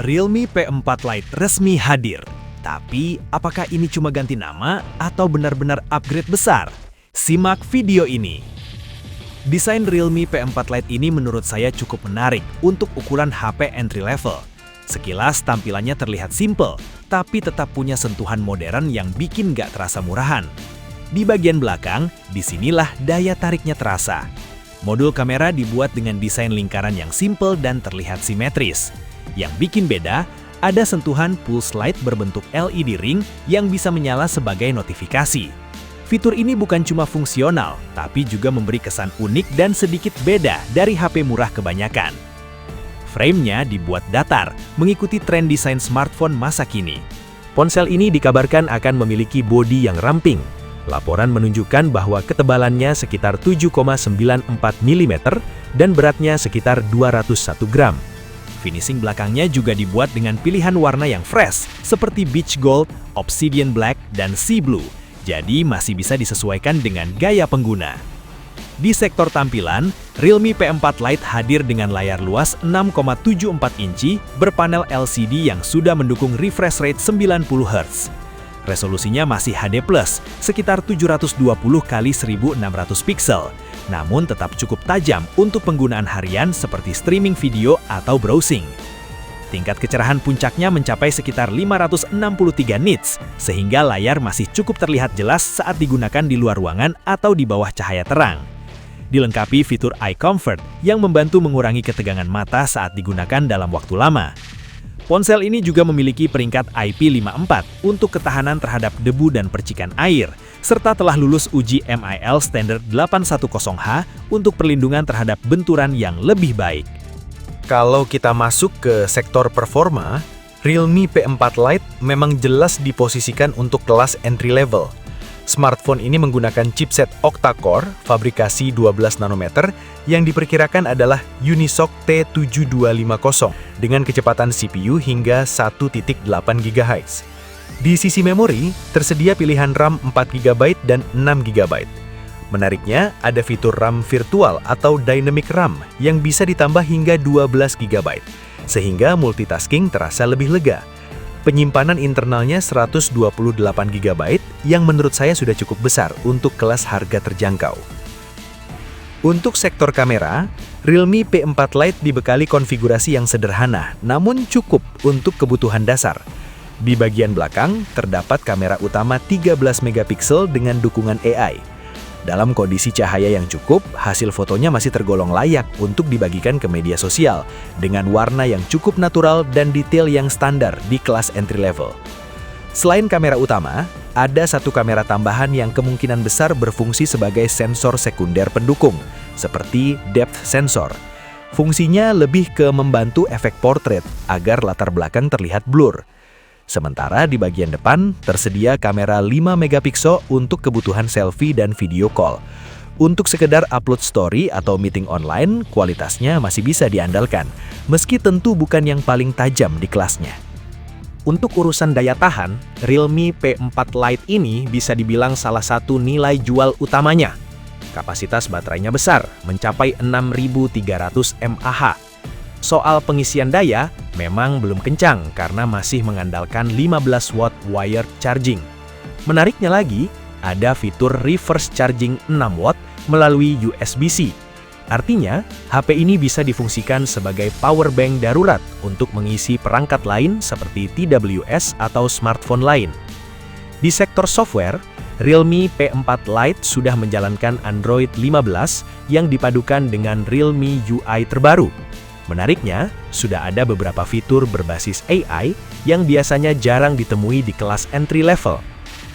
Realme P4 Lite resmi hadir. Tapi, apakah ini cuma ganti nama atau benar-benar upgrade besar? Simak video ini. Desain Realme P4 Lite ini menurut saya cukup menarik untuk ukuran HP entry level. Sekilas tampilannya terlihat simple, tapi tetap punya sentuhan modern yang bikin nggak terasa murahan. Di bagian belakang, disinilah daya tariknya terasa. Modul kamera dibuat dengan desain lingkaran yang simple dan terlihat simetris. Yang bikin beda, ada sentuhan pulse light berbentuk LED ring yang bisa menyala sebagai notifikasi. Fitur ini bukan cuma fungsional, tapi juga memberi kesan unik dan sedikit beda dari HP murah kebanyakan. Frame-nya dibuat datar, mengikuti tren desain smartphone masa kini. Ponsel ini dikabarkan akan memiliki bodi yang ramping. Laporan menunjukkan bahwa ketebalannya sekitar 7,94 mm dan beratnya sekitar 201 gram. Finishing belakangnya juga dibuat dengan pilihan warna yang fresh, seperti beach gold, obsidian black, dan sea blue. Jadi masih bisa disesuaikan dengan gaya pengguna. Di sektor tampilan, Realme P4 Lite hadir dengan layar luas 6,74 inci berpanel LCD yang sudah mendukung refresh rate 90 Hz. Resolusinya masih HD+, sekitar 720 x 1600 pixel, namun tetap cukup tajam untuk penggunaan harian seperti streaming video atau browsing. Tingkat kecerahan puncaknya mencapai sekitar 563 nits, sehingga layar masih cukup terlihat jelas saat digunakan di luar ruangan atau di bawah cahaya terang. Dilengkapi fitur Eye Comfort yang membantu mengurangi ketegangan mata saat digunakan dalam waktu lama. Ponsel ini juga memiliki peringkat IP54 untuk ketahanan terhadap debu dan percikan air, serta telah lulus uji MIL Standard 810H untuk perlindungan terhadap benturan yang lebih baik. Kalau kita masuk ke sektor performa, Realme P4 Lite memang jelas diposisikan untuk kelas entry level. Smartphone ini menggunakan chipset octa-core fabrikasi 12 nanometer yang diperkirakan adalah Unisoc T7250 dengan kecepatan CPU hingga 1.8 GHz. Di sisi memori, tersedia pilihan RAM 4 GB dan 6 GB. Menariknya, ada fitur RAM virtual atau dynamic RAM yang bisa ditambah hingga 12 GB, sehingga multitasking terasa lebih lega. Penyimpanan internalnya 128 GB yang menurut saya sudah cukup besar untuk kelas harga terjangkau. Untuk sektor kamera, Realme P4 Lite dibekali konfigurasi yang sederhana namun cukup untuk kebutuhan dasar. Di bagian belakang terdapat kamera utama 13 megapiksel dengan dukungan AI. Dalam kondisi cahaya yang cukup, hasil fotonya masih tergolong layak untuk dibagikan ke media sosial dengan warna yang cukup natural dan detail yang standar di kelas entry level. Selain kamera utama, ada satu kamera tambahan yang kemungkinan besar berfungsi sebagai sensor sekunder pendukung, seperti depth sensor. Fungsinya lebih ke membantu efek portrait agar latar belakang terlihat blur. Sementara di bagian depan tersedia kamera 5 megapiksel untuk kebutuhan selfie dan video call. Untuk sekedar upload story atau meeting online, kualitasnya masih bisa diandalkan, meski tentu bukan yang paling tajam di kelasnya. Untuk urusan daya tahan, Realme P4 Lite ini bisa dibilang salah satu nilai jual utamanya. Kapasitas baterainya besar, mencapai 6.300 mAh. Soal pengisian daya, memang belum kencang karena masih mengandalkan 15 watt wired charging. Menariknya lagi, ada fitur reverse charging 6 watt melalui USB-C. Artinya, HP ini bisa difungsikan sebagai power bank darurat untuk mengisi perangkat lain seperti TWS atau smartphone lain. Di sektor software, Realme P4 Lite sudah menjalankan Android 15 yang dipadukan dengan Realme UI terbaru. Menariknya, sudah ada beberapa fitur berbasis AI yang biasanya jarang ditemui di kelas entry level.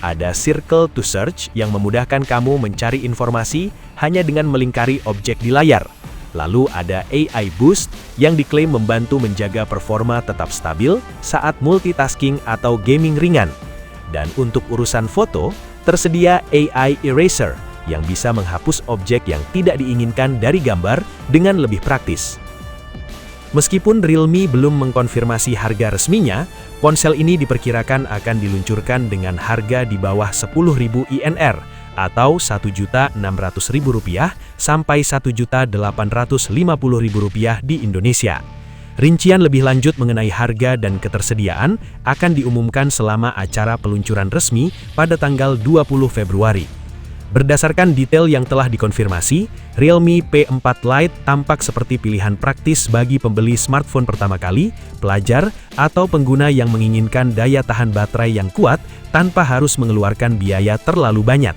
Ada Circle to Search yang memudahkan kamu mencari informasi hanya dengan melingkari objek di layar. Lalu ada AI Boost yang diklaim membantu menjaga performa tetap stabil saat multitasking atau gaming ringan. Dan untuk urusan foto, tersedia AI Eraser yang bisa menghapus objek yang tidak diinginkan dari gambar dengan lebih praktis. Meskipun Realme belum mengkonfirmasi harga resminya, ponsel ini diperkirakan akan diluncurkan dengan harga di bawah 10.000 INR atau Rp1.600.000 sampai Rp1.850.000 di Indonesia. Rincian lebih lanjut mengenai harga dan ketersediaan akan diumumkan selama acara peluncuran resmi pada tanggal 20 Februari. Berdasarkan detail yang telah dikonfirmasi, Realme P4 Lite tampak seperti pilihan praktis bagi pembeli smartphone pertama kali, pelajar, atau pengguna yang menginginkan daya tahan baterai yang kuat tanpa harus mengeluarkan biaya terlalu banyak.